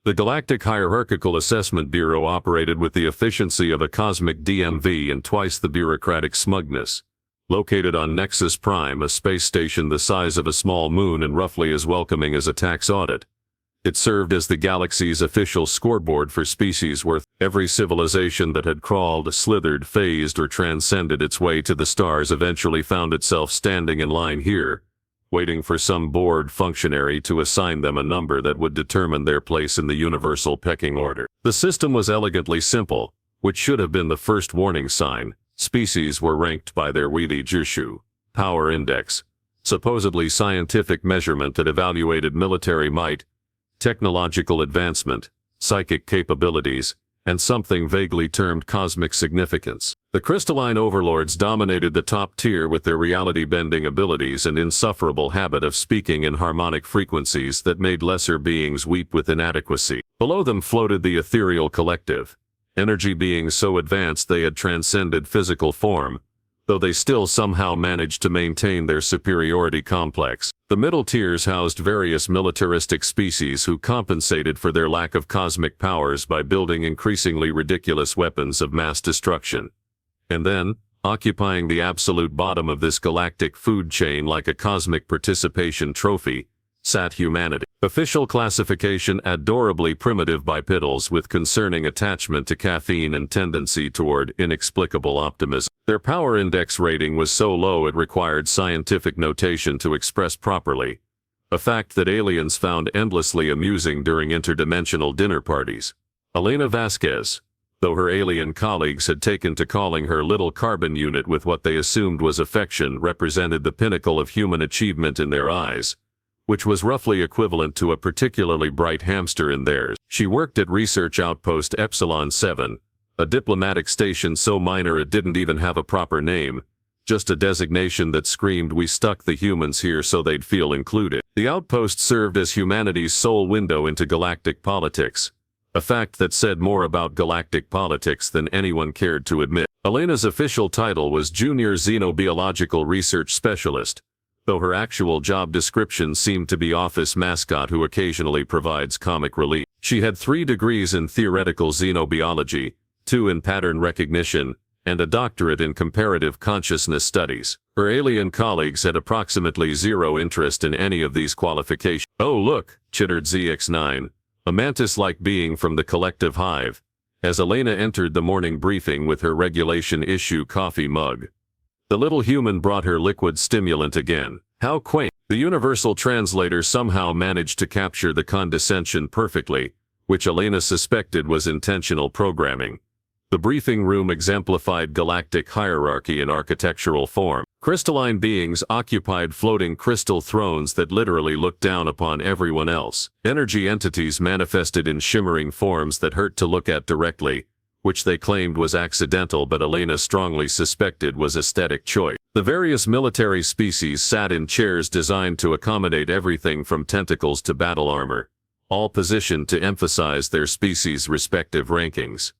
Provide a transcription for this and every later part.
The Galactic Hierarchical Assessment Bureau operated with the efficiency of a cosmic DMV and twice the bureaucratic smugness. Located on Nexus Prime, a space station the size of a small moon and roughly as welcoming as a tax audit, it served as the galaxy's official scoreboard for species worth. Every civilization that had crawled, slithered, phased, or transcended its way to the stars eventually found itself standing in line here, waiting for some bored functionary to assign them a number that would determine their place in the universal pecking order. The system was elegantly simple, which should have been the first warning sign. Species were ranked by their Weili Jushu power index, supposedly scientific measurement that evaluated military might, technological advancement, psychic capabilities, and something vaguely termed cosmic significance. The crystalline overlords dominated the top tier with their reality-bending abilities and insufferable habit of speaking in harmonic frequencies that made lesser beings weep with inadequacy. Below them floated the ethereal collective, energy beings so advanced they had transcended physical form, though they still somehow managed to maintain their superiority complex. The middle tiers housed various militaristic species who compensated for their lack of cosmic powers by building increasingly ridiculous weapons of mass destruction. And then, occupying the absolute bottom of this galactic food chain like a cosmic participation trophy, sat humanity. Official classification: adorably primitive bipedals with concerning attachment to caffeine and tendency toward inexplicable optimism. Their power index rating was so low it required scientific notation to express properly, a fact that aliens found endlessly amusing during interdimensional dinner parties. Elena Vasquez, though her alien colleagues had taken to calling her little carbon unit with what they assumed was affection, represented the pinnacle of human achievement in their eyes, which was roughly equivalent to a particularly bright hamster in theirs. She worked at Research Outpost Epsilon 7, a diplomatic station so minor it didn't even have a proper name, just a designation that screamed, "We stuck the humans here so they'd feel included." The outpost served as humanity's sole window into galactic politics, a fact that said more about galactic politics than anyone cared to admit. Elena's official title was Junior Xenobiological Research Specialist, though her actual job description seemed to be office mascot who occasionally provides comic relief. She had 3 degrees in theoretical xenobiology, 2 in pattern recognition, and a doctorate in comparative consciousness studies. Her alien colleagues had approximately 0 interest in any of these qualifications. "Oh look," chittered ZX9, a mantis-like being from the collective hive, as Elena entered the morning briefing with her regulation issue coffee mug. The little human brought her liquid stimulant again. How quaint. The universal translator somehow managed to capture the condescension perfectly, which Elena suspected was intentional programming. The briefing room exemplified galactic hierarchy in architectural form. Crystalline beings occupied floating crystal thrones that literally looked down upon everyone else. Energy entities manifested in shimmering forms that hurt to look at directly, which they claimed was accidental but Elena strongly suspected was aesthetic choice. The various military species sat in chairs designed to accommodate everything from tentacles to battle armor, all positioned to emphasize their species' respective rankings.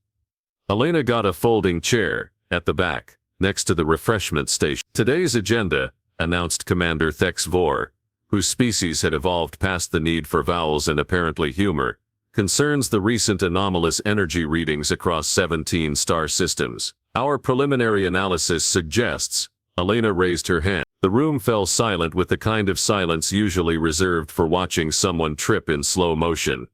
Elena got a folding chair, at the back, next to the refreshment station. Today's agenda, announced Commander Thex Vor, whose species had evolved past the need for vowels and apparently humor, concerns the recent anomalous energy readings across 17 star systems. Our preliminary analysis suggests. Elena raised her hand. The room fell silent with the kind of silence usually reserved for watching someone trip in slow motion.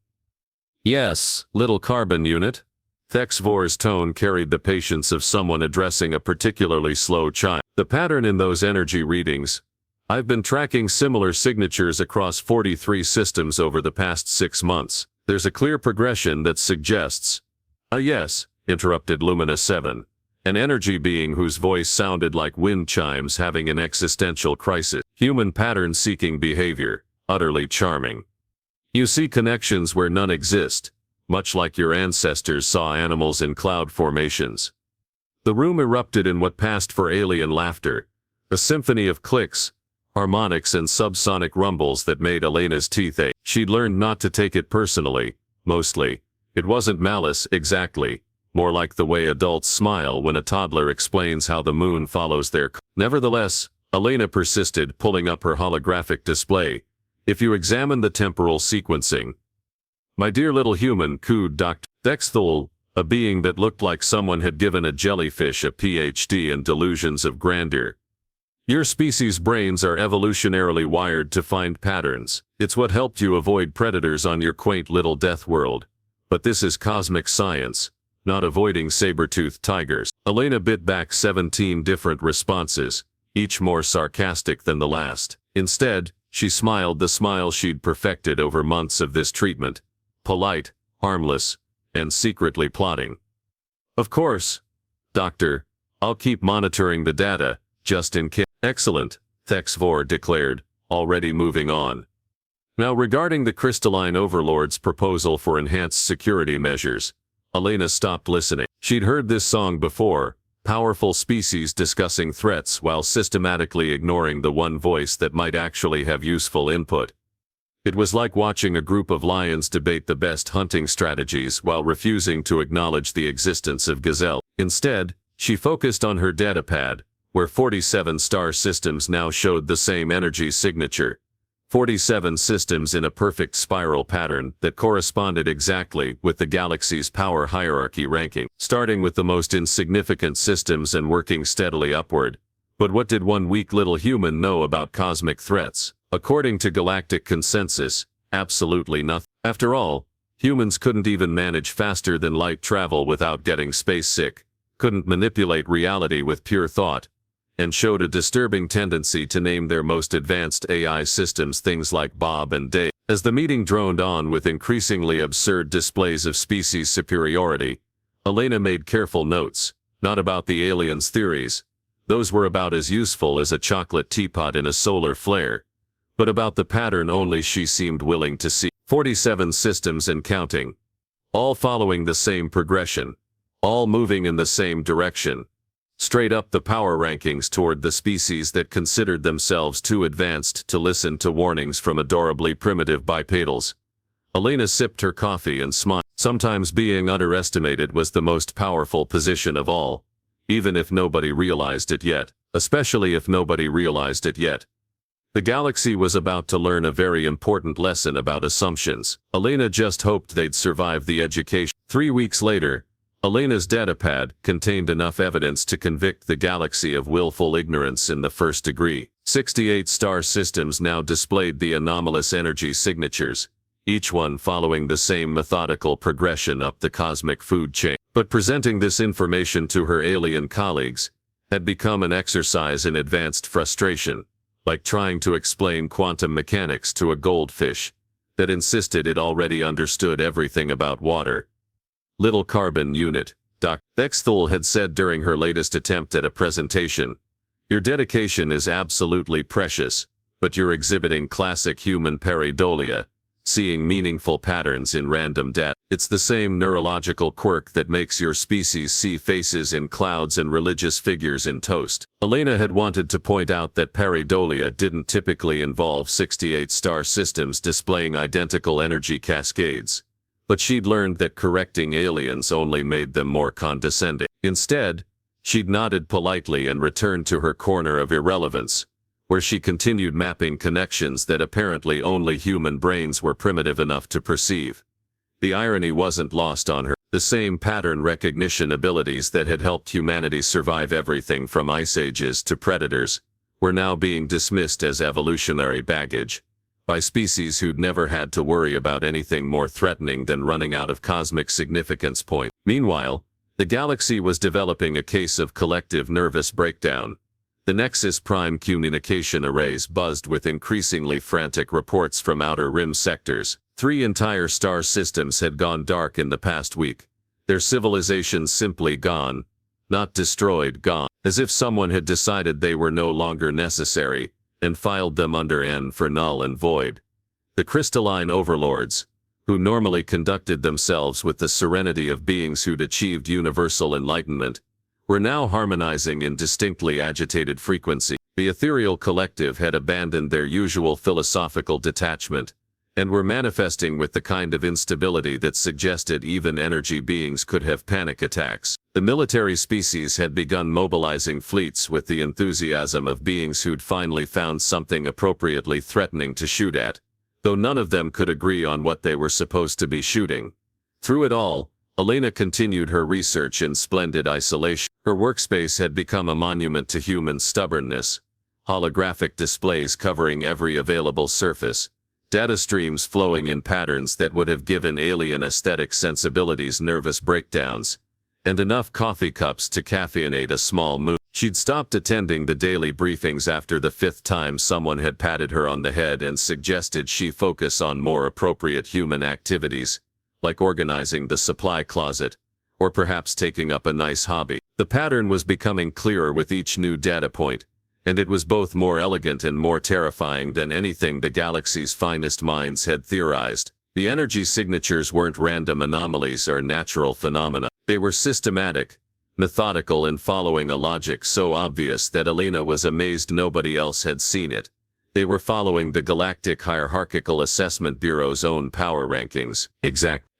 "Yes, little carbon unit." Thex Vor's tone carried the patience of someone addressing a particularly slow child. "The pattern in those energy readings. I've been tracking similar signatures across 43 systems over the past 6 months. There's a clear progression that suggests—" Yes," interrupted Lumina 7, an energy being whose voice sounded like wind chimes having an existential crisis. "Human pattern-seeking behavior, utterly charming. You see connections where none exist, much like your ancestors saw animals in cloud formations." The room erupted in what passed for alien laughter, a symphony of clicks, harmonics and subsonic rumbles that made Elena's teeth ache. She'd learned not to take it personally, mostly. It wasn't malice, exactly, more like the way adults smile when a toddler explains how the moon follows their Nevertheless, Elena persisted, pulling up her holographic display. "If you examine the temporal sequencing..." My dear little human, cooed Dr. Dexthul, a being that looked like someone had given a jellyfish a PhD in delusions of grandeur. Your species' brains are evolutionarily wired to find patterns. It's what helped you avoid predators on your quaint little death world. But this is cosmic science, not avoiding saber-toothed tigers. Elena bit back 17 different responses, each more sarcastic than the last. Instead, she smiled the smile she'd perfected over months of this treatment. Polite, harmless, and secretly plotting. Of course, Doctor. I'll keep monitoring the data, just in case. Excellent, Thexvor declared, already moving on. Now regarding the crystalline overlord's proposal for enhanced security measures, Elena stopped listening. She'd heard this song before, powerful species discussing threats while systematically ignoring the one voice that might actually have useful input. It was like watching a group of lions debate the best hunting strategies while refusing to acknowledge the existence of gazelle. Instead, she focused on her datapad, where 47 star systems now showed the same energy signature. 47 systems in a perfect spiral pattern that corresponded exactly with the galaxy's power hierarchy ranking, starting with the most insignificant systems and working steadily upward. But what did one weak little human know about cosmic threats? According to galactic consensus, absolutely nothing. After all, humans couldn't even manage faster than light travel without getting space sick, couldn't manipulate reality with pure thought, and showed a disturbing tendency to name their most advanced AI systems things like Bob and Dave. As the meeting droned on with increasingly absurd displays of species superiority, Elena made careful notes, not about the aliens' theories. Those were about as useful as a chocolate teapot in a solar flare, but about the pattern only she seemed willing to see. 47 systems and counting. All following the same progression. All moving in the same direction. Straight up the power rankings toward the species that considered themselves too advanced to listen to warnings from adorably primitive bipedals. Elena sipped her coffee and smiled. Sometimes being underestimated was the most powerful position of all, even if nobody realized it yet, especially if nobody realized it yet. The galaxy was about to learn a very important lesson about assumptions. Elena just hoped they'd survive the education. 3 weeks later, Elena's datapad contained enough evidence to convict the galaxy of willful ignorance in the first degree. 68 star systems now displayed the anomalous energy signatures, each one following the same methodical progression up the cosmic food chain. But presenting this information to her alien colleagues had become an exercise in advanced frustration, like trying to explain quantum mechanics to a goldfish that insisted it already understood everything about water. Little carbon unit, Dr. Dexthul had said during her latest attempt at a presentation. Your dedication is absolutely precious, but you're exhibiting classic human pareidolia, seeing meaningful patterns in random data. It's the same neurological quirk that makes your species see faces in clouds and religious figures in toast. Elena had wanted to point out that pareidolia didn't typically involve 68 star systems displaying identical energy cascades. But she'd learned that correcting aliens only made them more condescending. Instead, she'd nodded politely and returned to her corner of irrelevance, where she continued mapping connections that apparently only human brains were primitive enough to perceive. The irony wasn't lost on her. The same pattern recognition abilities that had helped humanity survive everything from ice ages to predators were now being dismissed as evolutionary baggage by species who'd never had to worry about anything more threatening than running out of cosmic significance points. Meanwhile, the galaxy was developing a case of collective nervous breakdown. The Nexus Prime communication arrays buzzed with increasingly frantic reports from outer rim sectors. 3 entire star systems had gone dark in the past week. Their civilizations simply gone, not destroyed, gone, as if someone had decided they were no longer necessary, and filed them under N for null and void. The crystalline overlords, who normally conducted themselves with the serenity of beings who'd achieved universal enlightenment, were now harmonizing in distinctly agitated frequency. The ethereal collective had abandoned their usual philosophical detachment, and were manifesting with the kind of instability that suggested even energy beings could have panic attacks. The military species had begun mobilizing fleets with the enthusiasm of beings who'd finally found something appropriately threatening to shoot at, though none of them could agree on what they were supposed to be shooting. Through it all, Elena continued her research in splendid isolation. Her workspace had become a monument to human stubbornness. Holographic displays covering every available surface, data streams flowing in patterns that would have given alien aesthetic sensibilities nervous breakdowns, and enough coffee cups to caffeinate a small mood. She'd stopped attending the daily briefings after the 5th time someone had patted her on the head and suggested she focus on more appropriate human activities, like organizing the supply closet, or perhaps taking up a nice hobby. The pattern was becoming clearer with each new data point, and it was both more elegant and more terrifying than anything the galaxy's finest minds had theorized. The energy signatures weren't random anomalies or natural phenomena. They were systematic, methodical, and following a logic so obvious that Elena was amazed nobody else had seen it. They were following the Galactic Hierarchical Assessment Bureau's own power rankings.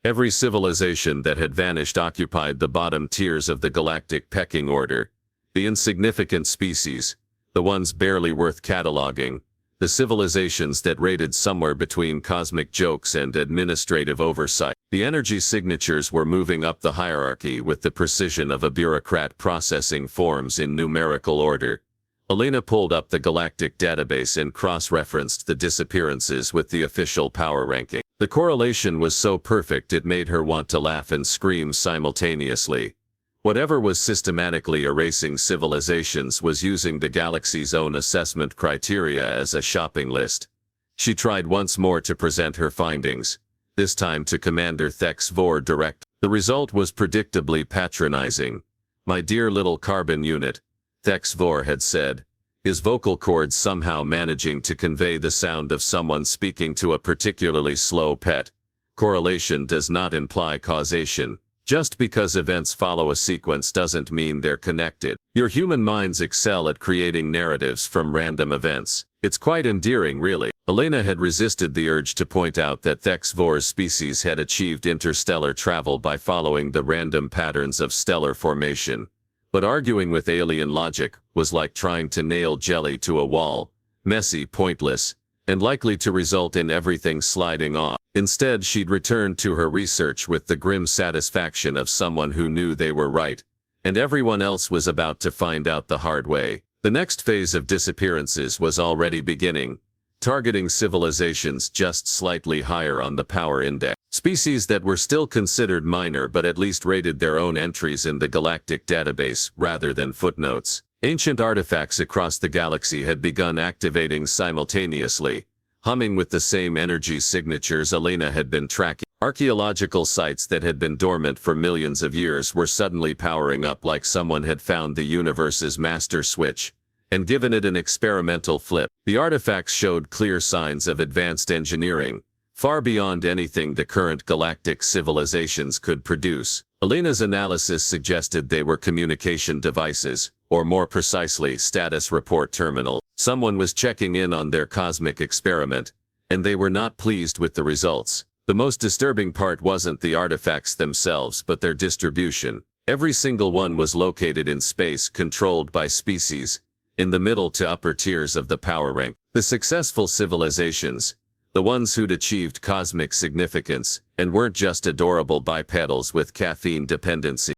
Every civilization that had vanished occupied the bottom tiers of the galactic pecking order. The insignificant species, the ones barely worth cataloging, the civilizations that rated somewhere between cosmic jokes and administrative oversight. The energy signatures were moving up the hierarchy with the precision of a bureaucrat processing forms in numerical order. Elena pulled up the galactic database and cross-referenced the disappearances with the official power ranking. The correlation was so perfect it made her want to laugh and scream simultaneously. Whatever was systematically erasing civilizations was using the galaxy's own assessment criteria as a shopping list. She tried once more to present her findings, this time to Commander Thex Vor direct. The result was predictably patronizing. "My dear little carbon unit," Thex Vor had said, his vocal cords somehow managing to convey the sound of someone speaking to a particularly slow pet. "Correlation does not imply causation. Just because events follow a sequence doesn't mean they're connected. Your human minds excel at creating narratives from random events. It's quite endearing, really." Elena had resisted the urge to point out that Thex Vor's species had achieved interstellar travel by following the random patterns of stellar formation. But arguing with alien logic was like trying to nail jelly to a wall, messy, pointless, and likely to result in everything sliding off. Instead, she'd returned to her research with the grim satisfaction of someone who knew they were right, and everyone else was about to find out the hard way. The next phase of disappearances was already beginning, targeting civilizations just slightly higher on the power index. Species that were still considered minor but at least rated their own entries in the galactic database rather than footnotes. Ancient artifacts across the galaxy had begun activating simultaneously, humming with the same energy signatures Elena had been tracking. Archaeological sites that had been dormant for millions of years were suddenly powering up like someone had found the universe's master switch and given it an experimental flip. The artifacts showed clear signs of advanced engineering, far beyond anything the current galactic civilizations could produce. Elena's analysis suggested they were communication devices, or more precisely, status report terminals. Someone was checking in on their cosmic experiment, and they were not pleased with the results. The most disturbing part wasn't the artifacts themselves but their distribution. Every single one was located in space controlled by species, in the middle to upper tiers of the power rank. The successful civilizations, the ones who'd achieved cosmic significance, and weren't just adorable bipedals with caffeine dependency.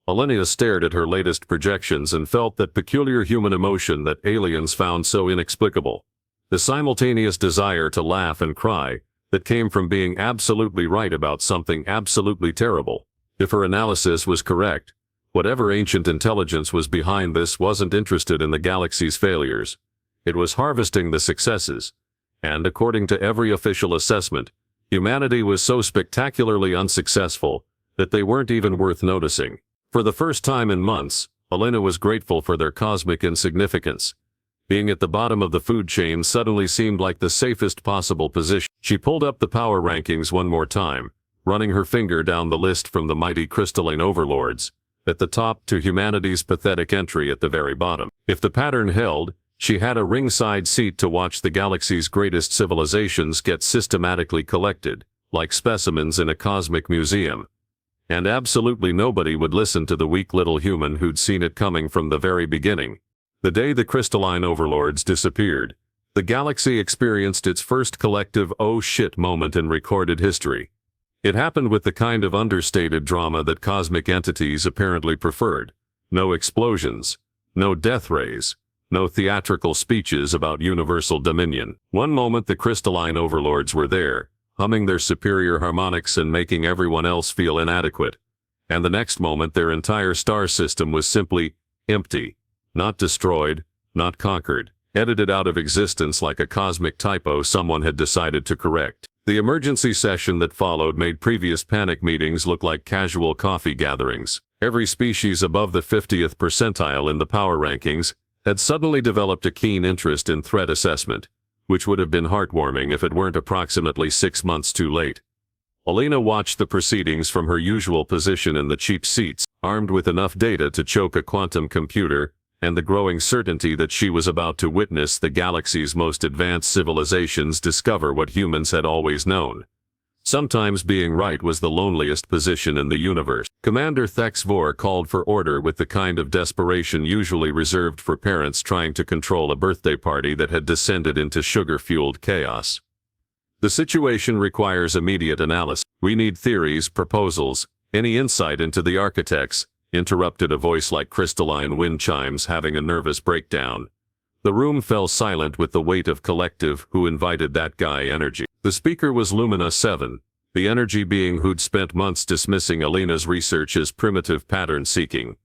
Elena stared at her latest projections and felt that peculiar human emotion that aliens found so inexplicable. The simultaneous desire to laugh and cry that came from being absolutely right about something absolutely terrible. If her analysis was correct, whatever ancient intelligence was behind this wasn't interested in the galaxy's failures. It was harvesting the successes. And according to every official assessment, humanity was so spectacularly unsuccessful that they weren't even worth noticing. For the first time in months, Elena was grateful for their cosmic insignificance. Being at the bottom of the food chain suddenly seemed like the safest possible position. She pulled up the power rankings one more time, running her finger down the list from the mighty crystalline overlords, at the top to humanity's pathetic entry at the very bottom. If the pattern held, she had a ringside seat to watch the galaxy's greatest civilizations get systematically collected, like specimens in a cosmic museum. And absolutely nobody would listen to the weak little human who'd seen it coming from the very beginning. The day the crystalline overlords disappeared, The galaxy experienced its first collective "oh shit" moment in recorded history. It happened with the kind of understated drama that cosmic entities apparently preferred. No explosions, no death rays, no theatrical speeches about universal dominion. One moment the crystalline overlords were there, humming their superior harmonics and making everyone else feel inadequate. And the next moment their entire star system was simply empty. Not destroyed, not conquered, edited out of existence like a cosmic typo someone had decided to correct. The emergency session that followed made previous panic meetings look like casual coffee gatherings. Every species above the 50th percentile in the power rankings had suddenly developed a keen interest in threat assessment, which would have been heartwarming if it weren't approximately 6 months too late. Elena watched the proceedings from her usual position in the cheap seats, armed with enough data to choke a quantum computer, and the growing certainty that she was about to witness the galaxy's most advanced civilizations discover what humans had always known. Sometimes being right was the loneliest position in the universe. Commander Thexvor called for order with the kind of desperation usually reserved for parents trying to control a birthday party that had descended into sugar-fueled chaos. The situation requires immediate analysis. We need theories, proposals, any insight into the architects, interrupted a voice like crystalline wind chimes having a nervous breakdown. The room fell silent with the weight of collective "who invited that guy" energy. The speaker was Lumina 7, the energy being who'd spent months dismissing Elena's research as primitive pattern-seeking.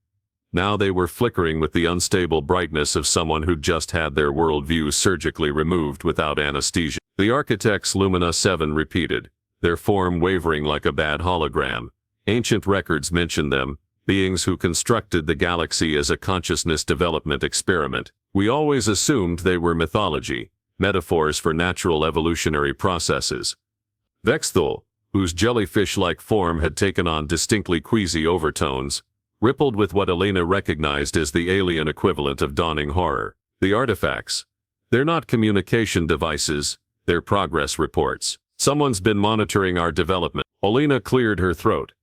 Now they were flickering with the unstable brightness of someone who'd just had their worldview surgically removed without anesthesia. The architects Lumina 7 repeated, their form wavering like a bad hologram. Ancient records mention them, beings who constructed the galaxy as a consciousness development experiment. We always assumed they were mythology, metaphors for natural evolutionary processes. Vexthul, whose jellyfish-like form had taken on distinctly queasy overtones, rippled with what Elena recognized as the alien equivalent of dawning horror. The artifacts. They're not communication devices, they're progress reports. Someone's been monitoring our development. Elena cleared her throat.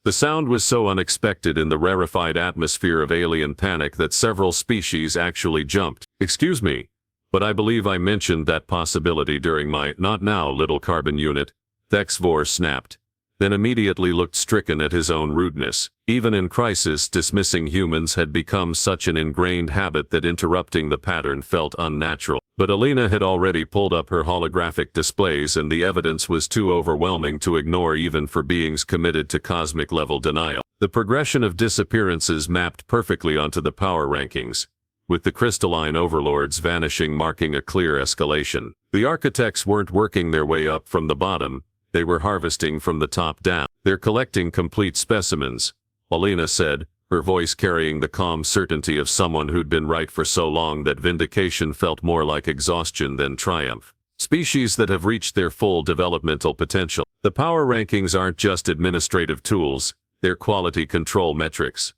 The sound was so unexpected in the rarefied atmosphere of alien panic that several species actually jumped. Excuse me, but I believe I mentioned that possibility during my "not now, little carbon unit," Thexvor snapped, then immediately looked stricken at his own rudeness. Even in crisis, dismissing humans had become such an ingrained habit that interrupting the pattern felt unnatural. But Elena had already pulled up her holographic displays and the evidence was too overwhelming to ignore even for beings committed to cosmic-level denial. The progression of disappearances mapped perfectly onto the power rankings, with the crystalline overlords vanishing marking a clear escalation. The architects weren't working their way up from the bottom, they were harvesting from the top down. They're collecting complete specimens, Elena said, her voice carrying the calm certainty of someone who'd been right for so long that vindication felt more like exhaustion than triumph. Species that have reached their full developmental potential. The power rankings aren't just administrative tools, they're quality control metrics.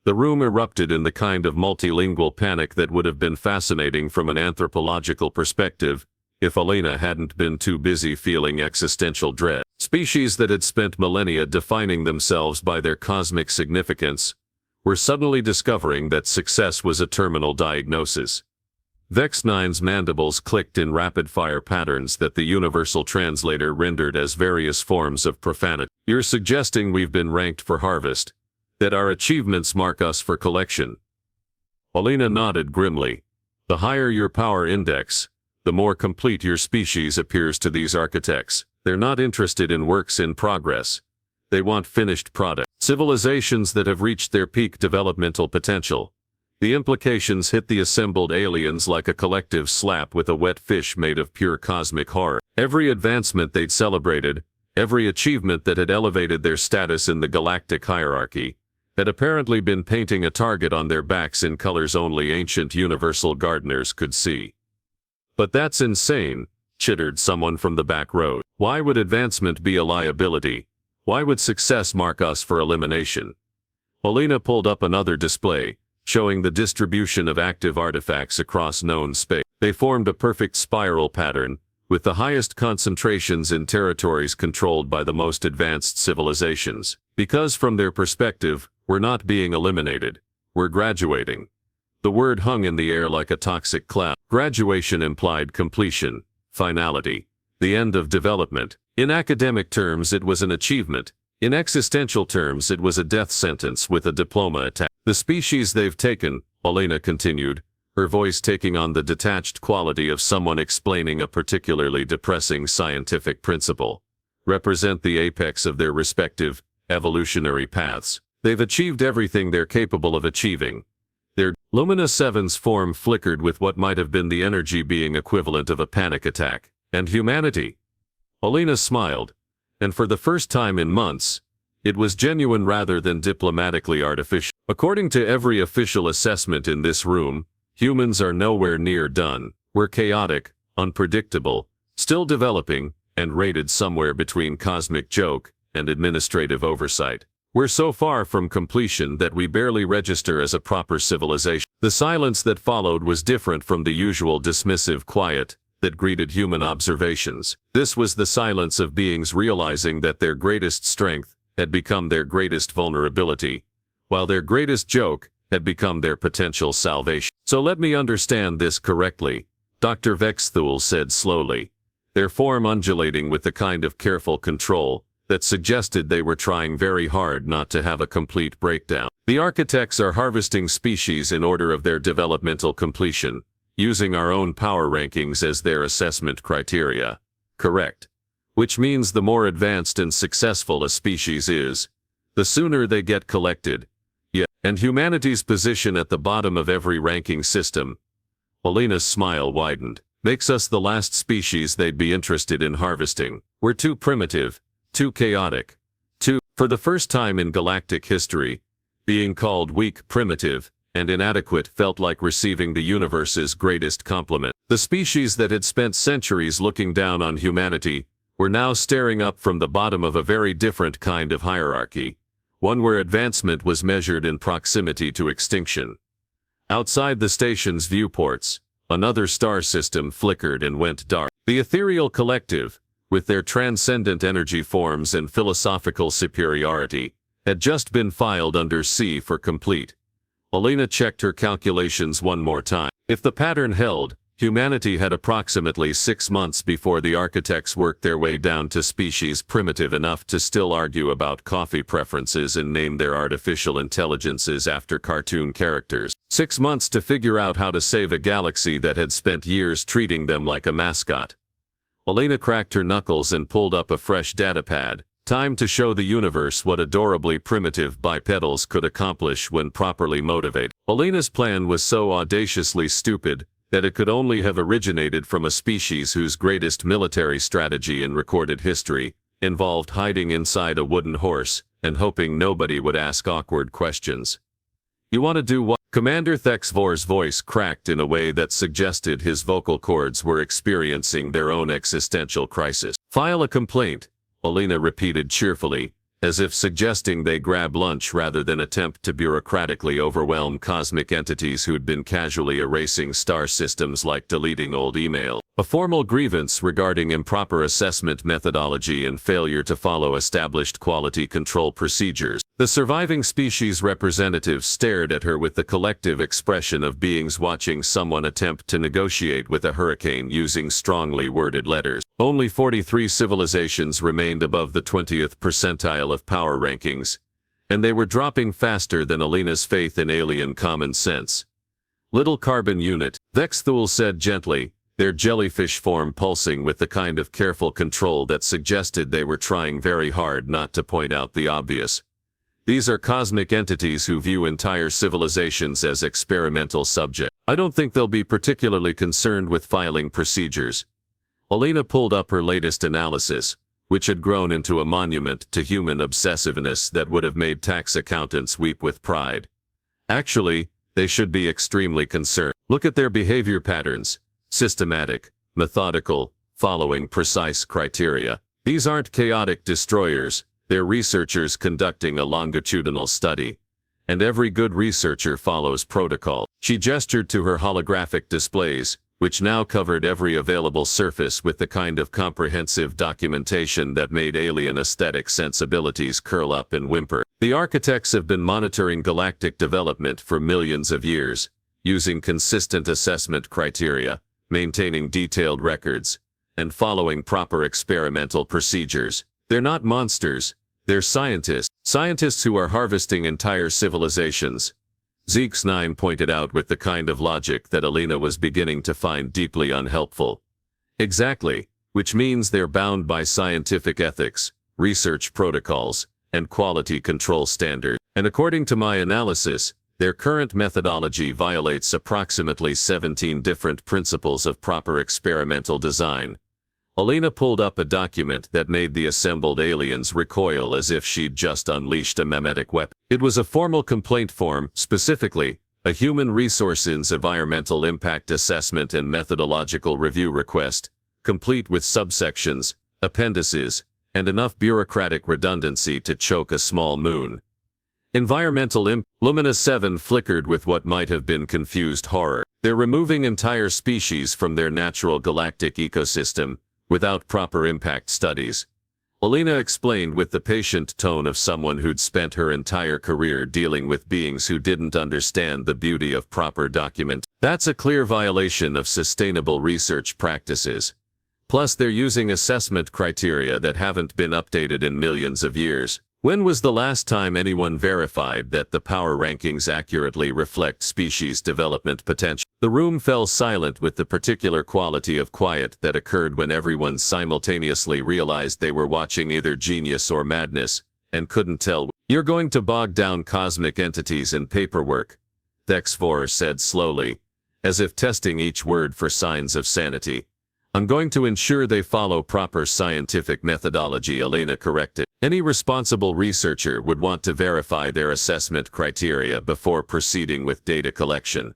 The room erupted in the kind of multilingual panic that would have been fascinating from an anthropological perspective, if Elena hadn't been too busy feeling existential dread. Species that had spent millennia defining themselves by their cosmic significance were suddenly discovering that success was a terminal diagnosis. Vex 9's mandibles clicked in rapid-fire patterns that the universal translator rendered as various forms of profanity. You're suggesting we've been ranked for harvest, that our achievements mark us for collection. Elena nodded grimly. The higher your power index, the more complete your species appears to these architects. They're not interested in works in progress. They want finished product. Civilizations that have reached their peak developmental potential. The implications hit the assembled aliens like a collective slap with a wet fish made of pure cosmic horror. Every advancement they'd celebrated, every achievement that had elevated their status in the galactic hierarchy, had apparently been painting a target on their backs in colors only ancient universal gardeners could see. But that's insane, chittered someone from the back row. Why would advancement be a liability? Why would success mark us for elimination? Elena pulled up another display, showing the distribution of active artifacts across known space. They formed a perfect spiral pattern, with the highest concentrations in territories controlled by the most advanced civilizations. Because from their perspective, we're not being eliminated, we're graduating. The word hung in the air like a toxic cloud. Graduation implied completion, finality, the end of development. In academic terms, it was an achievement. In existential terms, it was a death sentence with a diploma attached. The species they've taken, Elena continued, her voice taking on the detached quality of someone explaining a particularly depressing scientific principle, represent the apex of their respective evolutionary paths. They've achieved everything they're capable of achieving. Their Lumina 7's form flickered with what might have been the energy being equivalent of a panic attack. And humanity? Elena smiled, and for the first time in months, it was genuine rather than diplomatically artificial. According to every official assessment in this room, humans are nowhere near done. We're chaotic, unpredictable, still developing, and rated somewhere between cosmic joke and administrative oversight. We're so far from completion that we barely register as a proper civilization. The silence that followed was different from the usual dismissive quiet that greeted human observations. This was the silence of beings realizing that their greatest strength had become their greatest vulnerability, while their greatest joke had become their potential salvation. So let me understand this correctly, Dr. Vexthul said slowly, their form undulating with the kind of careful control that suggested they were trying very hard not to have a complete breakdown. The architects are harvesting species in order of their developmental completion, using our own power rankings as their assessment criteria. Correct. Which means the more advanced and successful a species is, the sooner they get collected. Yeah, and humanity's position at the bottom of every ranking system, Elena's smile widened, makes us the last species they'd be interested in harvesting. We're too primitive, too chaotic, for the first time in galactic history, being called weak, primitive, and inadequate felt like receiving the universe's greatest compliment. The species that had spent centuries looking down on humanity were now staring up from the bottom of a very different kind of hierarchy, one where advancement was measured in proximity to extinction. Outside the station's viewports, another star system flickered and went dark. The ethereal collective, with their transcendent energy forms and philosophical superiority, had just been filed under C for complete. Elena checked her calculations one more time. If the pattern held, humanity had approximately 6 months before the architects worked their way down to species primitive enough to still argue about coffee preferences and name their artificial intelligences after cartoon characters. 6 months to figure out how to save a galaxy that had spent years treating them like a mascot. Elena cracked her knuckles and pulled up a fresh datapad. Time to show the universe what adorably primitive bipedals could accomplish when properly motivated. Elena's plan was so audaciously stupid that it could only have originated from a species whose greatest military strategy in recorded history involved hiding inside a wooden horse and hoping nobody would ask awkward questions. You want to do what? Commander Thexvor's voice cracked in a way that suggested his vocal cords were experiencing their own existential crisis. File a complaint, Elena repeated cheerfully, as if suggesting they grab lunch rather than attempt to bureaucratically overwhelm cosmic entities who'd been casually erasing star systems like deleting old email. A formal grievance regarding improper assessment methodology and failure to follow established quality control procedures. The surviving species representative stared at her with the collective expression of beings watching someone attempt to negotiate with a hurricane using strongly worded letters. Only 43 civilizations remained above the 20th percentile of power rankings, and they were dropping faster than Elena's faith in alien common sense. Little carbon unit, Vexthul said gently, their jellyfish form pulsing with the kind of careful control that suggested they were trying very hard not to point out the obvious. These are cosmic entities who view entire civilizations as experimental subjects. I don't think they'll be particularly concerned with filing procedures. Elena pulled up her latest analysis, which had grown into a monument to human obsessiveness that would have made tax accountants weep with pride. Actually, they should be extremely concerned. Look at their behavior patterns. Systematic, methodical, following precise criteria. These aren't chaotic destroyers, they're researchers conducting a longitudinal study. And every good researcher follows protocol. She gestured to her holographic displays, which now covered every available surface with the kind of comprehensive documentation that made alien aesthetic sensibilities curl up and whimper. The architects have been monitoring galactic development for millions of years, using consistent assessment criteria, maintaining detailed records, and following proper experimental procedures. They're not monsters, they're scientists. Scientists who are harvesting entire civilizations. Zeeks9 pointed out with the kind of logic that Elena was beginning to find deeply unhelpful. Exactly, which means they're bound by scientific ethics, research protocols, and quality control standards. And according to my analysis, their current methodology violates approximately 17 different principles of proper experimental design. Elena pulled up a document that made the assembled aliens recoil as if she'd just unleashed a memetic weapon. It was a formal complaint form, specifically, a Human Resources Environmental Impact Assessment and Methodological Review request, complete with subsections, appendices, and enough bureaucratic redundancy to choke a small moon. Environmental impact. Lumina 7 flickered with what might have been confused horror. They're removing entire species from their natural galactic ecosystem, without proper impact studies. Elena explained with the patient tone of someone who'd spent her entire career dealing with beings who didn't understand the beauty of proper document. That's a clear violation of sustainable research practices. Plus they're using assessment criteria that haven't been updated in millions of years. When was the last time anyone verified that the power rankings accurately reflect species development potential? The room fell silent with the particular quality of quiet that occurred when everyone simultaneously realized they were watching either genius or madness, and couldn't tell. You're going to bog down cosmic entities in paperwork, Thexvor said slowly, as if testing each word for signs of sanity. I'm going to ensure they follow proper scientific methodology, Elena corrected. Any responsible researcher would want to verify their assessment criteria before proceeding with data collection.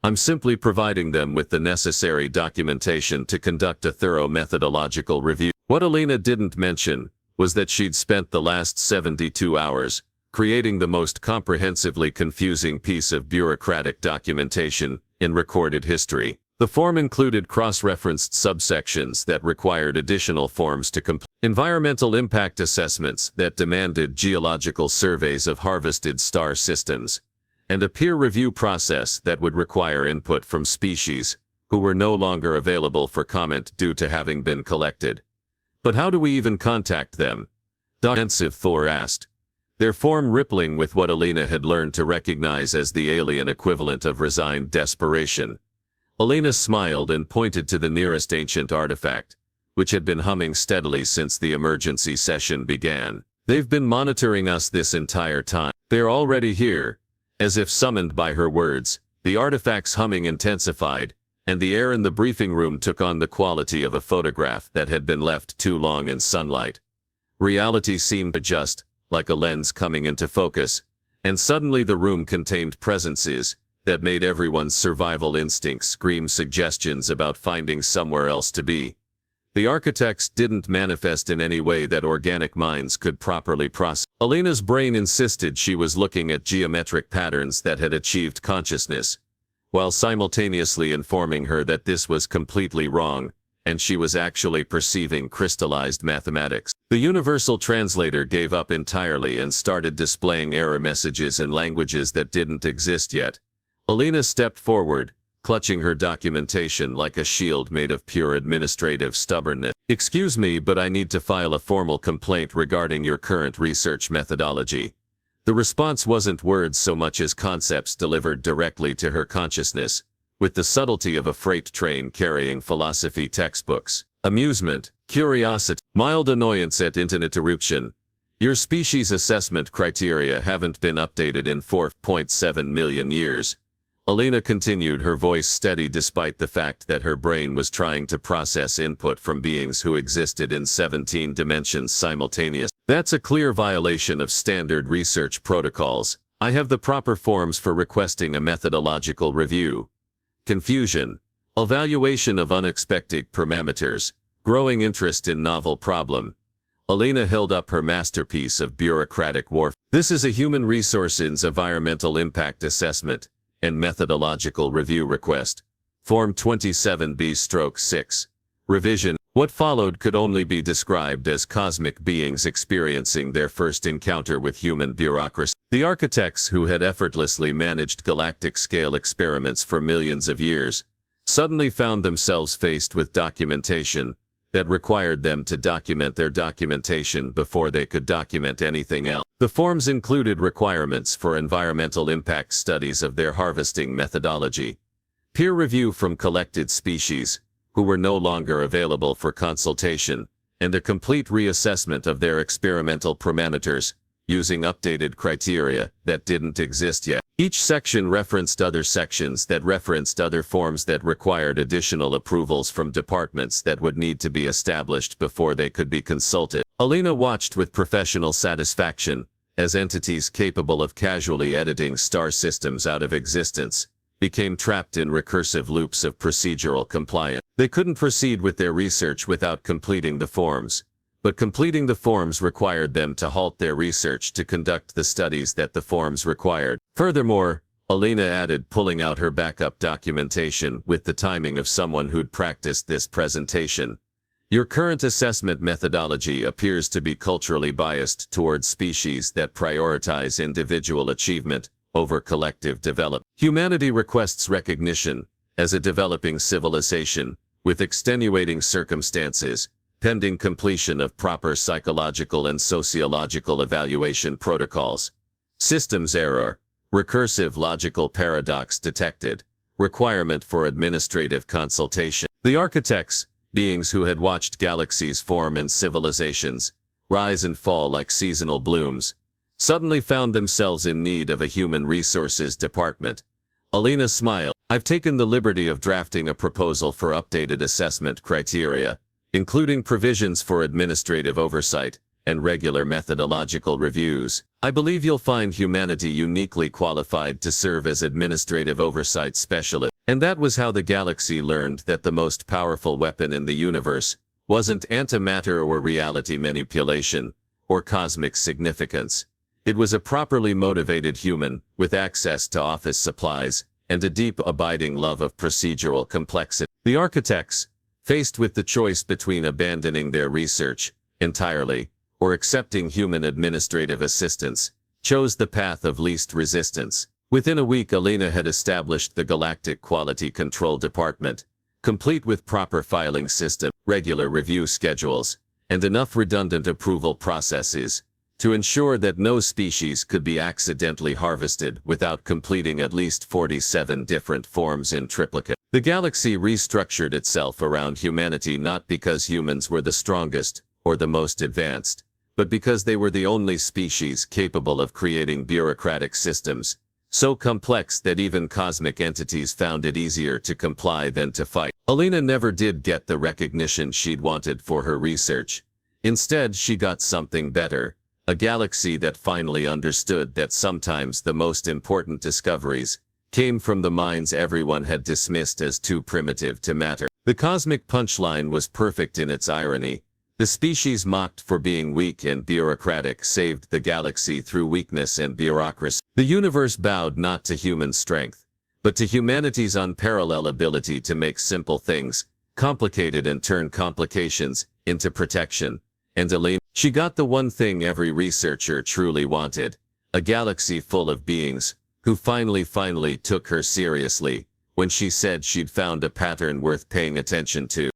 I'm simply providing them with the necessary documentation to conduct a thorough methodological review. What Elena didn't mention was that she'd spent the last 72 hours creating the most comprehensively confusing piece of bureaucratic documentation in recorded history. The form included cross-referenced subsections that required additional forms to complete, environmental impact assessments that demanded geological surveys of harvested star systems, and a peer review process that would require input from species who were no longer available for comment due to having been collected. But how do we even contact them? Thor asked, their form rippling with what Elena had learned to recognize as the alien equivalent of resigned desperation. Elena smiled and pointed to the nearest ancient artifact, which had been humming steadily since the emergency session began. They've been monitoring us this entire time. They're already here. As if summoned by her words, the artifact's humming intensified, and the air in the briefing room took on the quality of a photograph that had been left too long in sunlight. Reality seemed to adjust, like a lens coming into focus, and suddenly the room contained presences that made everyone's survival instincts scream suggestions about finding somewhere else to be. The architects didn't manifest in any way that organic minds could properly process. Elena's brain insisted she was looking at geometric patterns that had achieved consciousness, while simultaneously informing her that this was completely wrong, and she was actually perceiving crystallized mathematics. The universal translator gave up entirely and started displaying error messages in languages that didn't exist yet. Elena stepped forward, clutching her documentation like a shield made of pure administrative stubbornness. Excuse me, but I need to file a formal complaint regarding your current research methodology. The response wasn't words so much as concepts delivered directly to her consciousness, with the subtlety of a freight train carrying philosophy textbooks. Amusement, curiosity, mild annoyance at interruption. Your species assessment criteria haven't been updated in 4.7 million years. Elena continued, her voice steady despite the fact that her brain was trying to process input from beings who existed in 17 dimensions simultaneously. That's a clear violation of standard research protocols. I have the proper forms for requesting a methodological review. Confusion, evaluation of unexpected parameters, growing interest in novel problem. Elena held up her masterpiece of bureaucratic warfare. This is a human resources environmental impact assessment and methodological review request. Form 27B/6. Revision. What followed could only be described as cosmic beings experiencing their first encounter with human bureaucracy. The architects who had effortlessly managed galactic-scale experiments for millions of years suddenly found themselves faced with documentation that required them to document their documentation before they could document anything else. The forms included requirements for environmental impact studies of their harvesting methodology, peer review from collected species who were no longer available for consultation, and a complete reassessment of their experimental parameters using updated criteria that didn't exist yet. Each section referenced other sections that referenced other forms that required additional approvals from departments that would need to be established before they could be consulted. Elena watched with professional satisfaction as entities capable of casually editing star systems out of existence became trapped in recursive loops of procedural compliance. They couldn't proceed with their research without completing the forms, but completing the forms required them to halt their research to conduct the studies that the forms required. Furthermore, Elena added pulling out her backup documentation with the timing of someone who'd practiced this presentation. Your current assessment methodology appears to be culturally biased towards species that prioritize individual achievement over collective development. Humanity requests recognition as a developing civilization with extenuating circumstances, pending completion of proper psychological and sociological evaluation protocols. Systems error, recursive logical paradox detected, requirement for administrative consultation. The architects, beings who had watched galaxies form and civilizations rise and fall like seasonal blooms, suddenly found themselves in need of a human resources department. Elena smiled. I've taken the liberty of drafting a proposal for updated assessment criteria, including provisions for administrative oversight and regular methodological reviews. I believe you'll find humanity uniquely qualified to serve as administrative oversight specialist. And that was how the galaxy learned that the most powerful weapon in the universe wasn't antimatter or reality manipulation or cosmic significance. It was a properly motivated human with access to office supplies and a deep abiding love of procedural complexity. The architects, faced with the choice between abandoning their research entirely or accepting human administrative assistance, chose the path of least resistance. Within a week, Elena had established the Galactic Quality Control Department, complete with proper filing system, regular review schedules, and enough redundant approval processes to ensure that no species could be accidentally harvested without completing at least 47 different forms in triplicate. The galaxy restructured itself around humanity not because humans were the strongest or the most advanced, but because they were the only species capable of creating bureaucratic systems, so complex that even cosmic entities found it easier to comply than to fight. Elena never did get the recognition she'd wanted for her research. Instead, she got something better. A galaxy that finally understood that sometimes the most important discoveries came from the minds everyone had dismissed as too primitive to matter. The cosmic punchline was perfect in its irony. The species mocked for being weak and bureaucratic saved the galaxy through weakness and bureaucracy. The universe bowed not to human strength, but to humanity's unparalleled ability to make simple things complicated and turn complications into protection. And Elena, she got the one thing every researcher truly wanted, a galaxy full of beings who finally took her seriously when she said she'd found a pattern worth paying attention to.